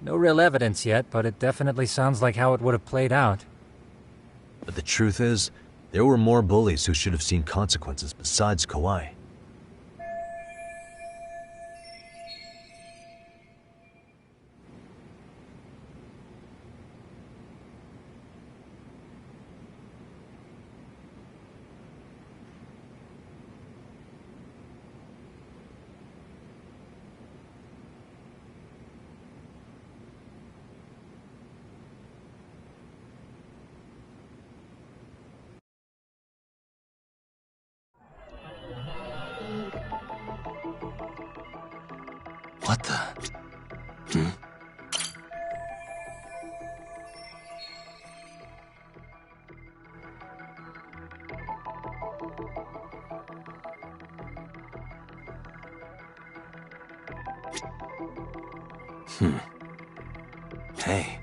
No real evidence yet, but it definitely sounds like how it would have played out. But the truth is, there were more bullies who should have seen consequences besides Kawai. What the? Hey.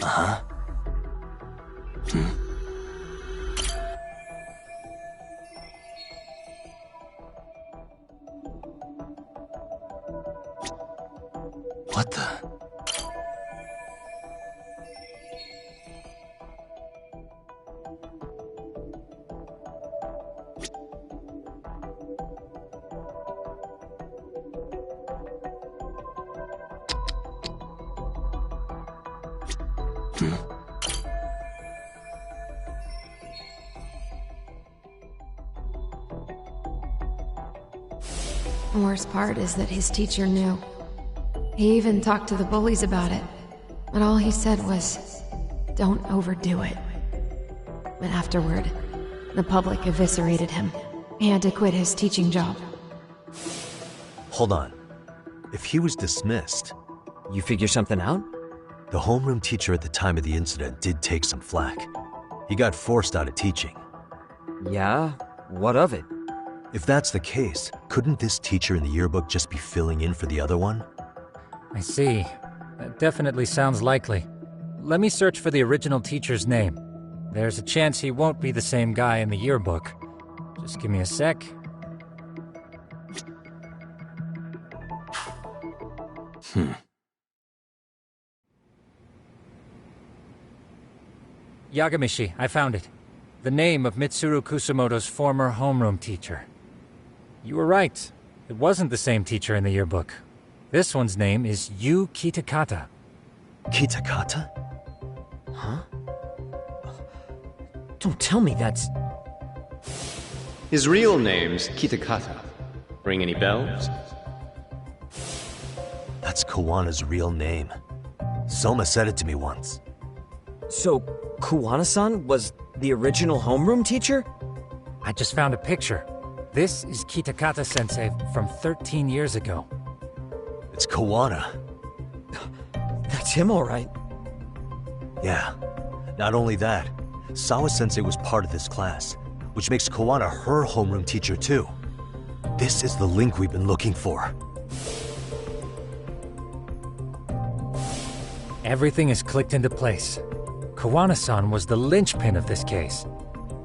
Uh-huh. What the? The worst part is that his teacher knew. He even talked to the bullies about it, but all he said was, "Don't overdo it." But afterward, the public eviscerated him. He had to quit his teaching job. Hold on. If he was dismissed... You figure something out? The homeroom teacher at the time of the incident did take some flack. He got forced out of teaching. Yeah? What of it? If that's the case, couldn't this teacher in the yearbook just be filling in for the other one? I see. That definitely sounds likely. Let me search for the original teacher's name. There's a chance he won't be the same guy in the yearbook. Just give me a sec. Yagamishi, I found it. The name of Mitsuru Kusamoto's former homeroom teacher. You were right. It wasn't the same teacher in the yearbook. This one's name is Yu Kitakata. Kitakata? Huh? Don't tell me that's... His real name's Kitakata. Ring any bells? That's Kawana's real name. Soma said it to me once. So, Kuwana-san was the original homeroom teacher? I just found a picture. This is Kitakata-sensei from 13 years ago. It's Kuwana. That's him, all right. Yeah. Not only that, Sawa-sensei was part of this class, which makes Kuwana her homeroom teacher too. This is the link we've been looking for. Everything is clicked into place. Kuwana-san was the linchpin of this case.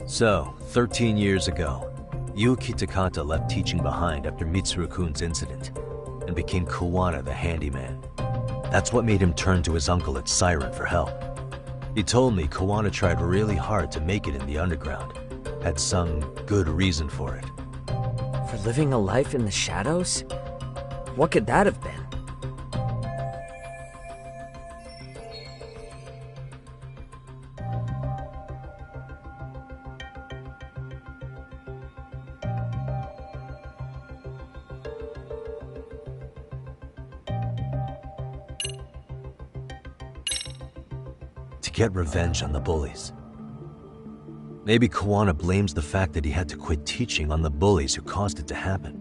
So, 13 years ago, Yu Kitakata left teaching behind after Mitsuru-kun's incident, and became Kuwana the handyman. That's what made him turn to his uncle at Siren for help. He told me Kuwana tried really hard to make it in the underground. Had some good reason for it. For living a life in the shadows? What could that have been? To get revenge on the bullies. Maybe Kuwana blames the fact that he had to quit teaching on the bullies who caused it to happen.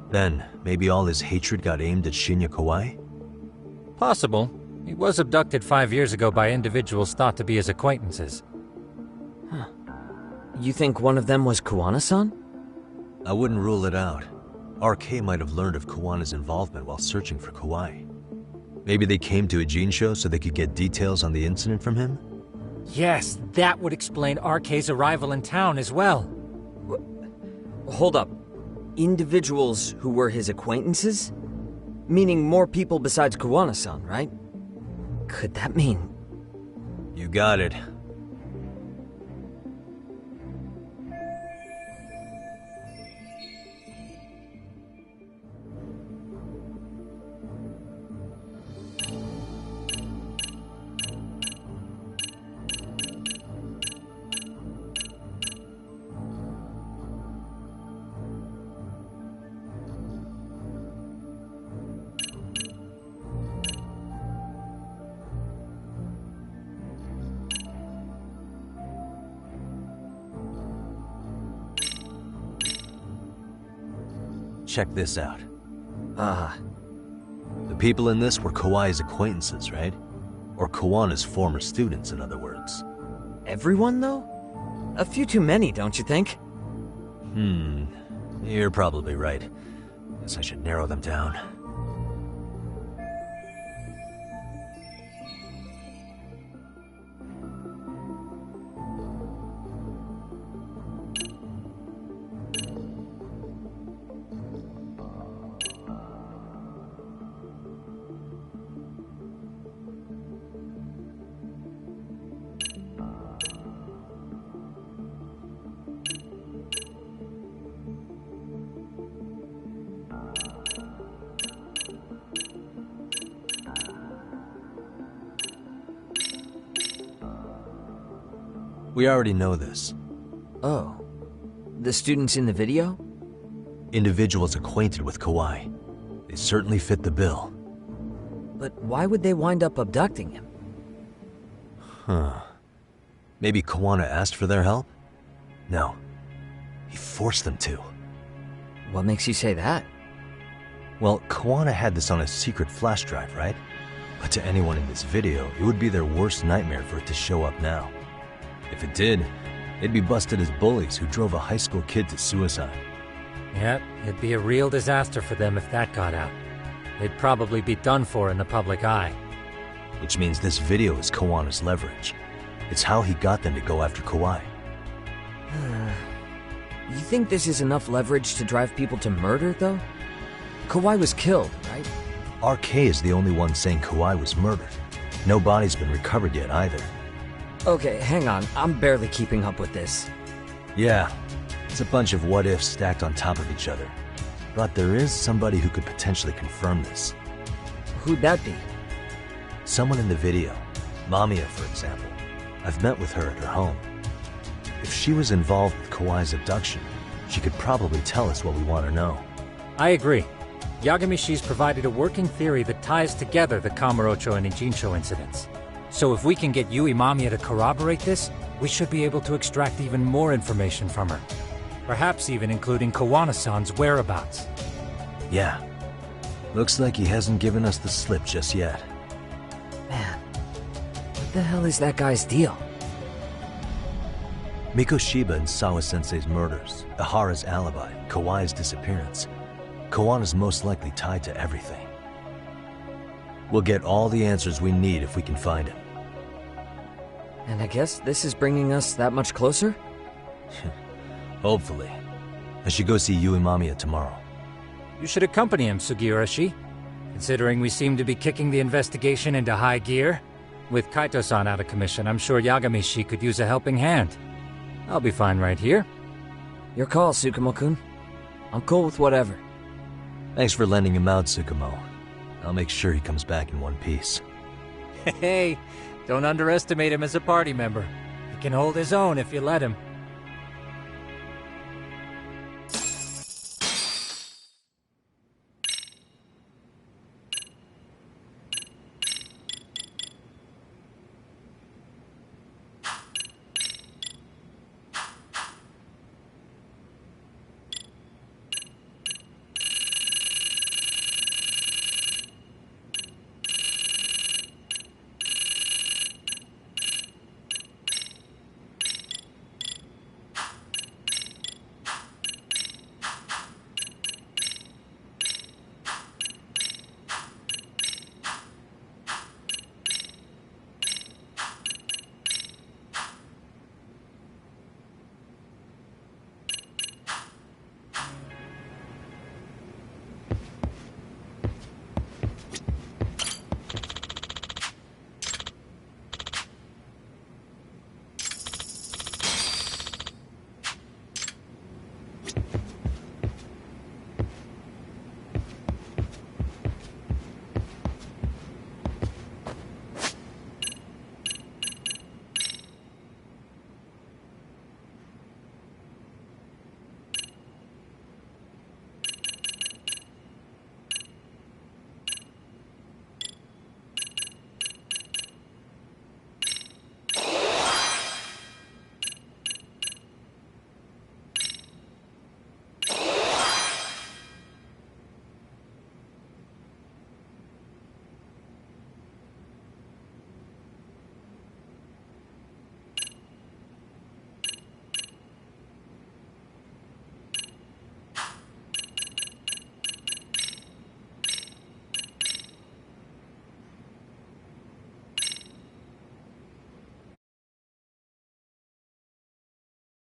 Then, maybe all his hatred got aimed at Shinya Kawai? Possible. He was abducted 5 years ago by individuals thought to be his acquaintances. Huh. You think one of them was Kuwana-san? I wouldn't rule it out. RK might have learned of Kuwana's involvement while searching for Kawai. Maybe they came to Ijincho so they could get details on the incident from him? Yes, that would explain RK's arrival in town as well. Hold up. Individuals who were his acquaintances? Meaning more people besides Kuwana-san, right? Could that mean... You got it. Check this out. The people in this were Kawai's acquaintances, right? Or Kuwana's former students, in other words. Everyone, though? A few too many, don't you think? You're probably right. Guess I should narrow them down. We already know this. Oh. The students in the video? Individuals acquainted with Kawai. They certainly fit the bill. But why would they wind up abducting him? Maybe Kuwana asked for their help? No. He forced them to. What makes you say that? Well, Kuwana had this on a secret flash drive, right? But to anyone in this video, it would be their worst nightmare for it to show up now. If it did, they'd be busted as bullies who drove a high school kid to suicide. Yep, it'd be a real disaster for them if that got out. They'd probably be done for in the public eye. Which means this video is Kuwana's leverage. It's how he got them to go after Kawai. You think this is enough leverage to drive people to murder, though? Kawai was killed, right? RK is the only one saying Kawai was murdered. No body's been recovered yet either. Okay, hang on. I'm barely keeping up with this. Yeah, it's a bunch of what-ifs stacked on top of each other. But there is somebody who could potentially confirm this. Who'd that be? Someone in the video. Mamiya, for example. I've met with her at her home. If she was involved with Kawai's abduction, she could probably tell us what we want to know. I agree. Yagamishi's provided a working theory that ties together the Kamurocho and Ijincho incidents. So if we can get Yui Mamiya to corroborate this, we should be able to extract even more information from her. Perhaps even including Kawana-san's whereabouts. Yeah. Looks like he hasn't given us the slip just yet. Man, what the hell is that guy's deal? Mikoshiba and Sawa-sensei's murders, Ihara's alibi, Kawai's disappearance. Kawana's most likely tied to everything. We'll get all the answers we need if we can find him. And I guess this is bringing us that much closer? Hopefully. I should go see Yui Mamiya tomorrow. You should accompany him, Sugiurashi. Considering we seem to be kicking the investigation into high gear. With Kaito-san out of commission, I'm sure Yagami-shi could use a helping hand. I'll be fine right here. Your call, Tsukumo-kun. I'm cool with whatever. Thanks for lending him out, Tsukumo. I'll make sure he comes back in one piece. Hey, don't underestimate him as a party member. He can hold his own if you let him.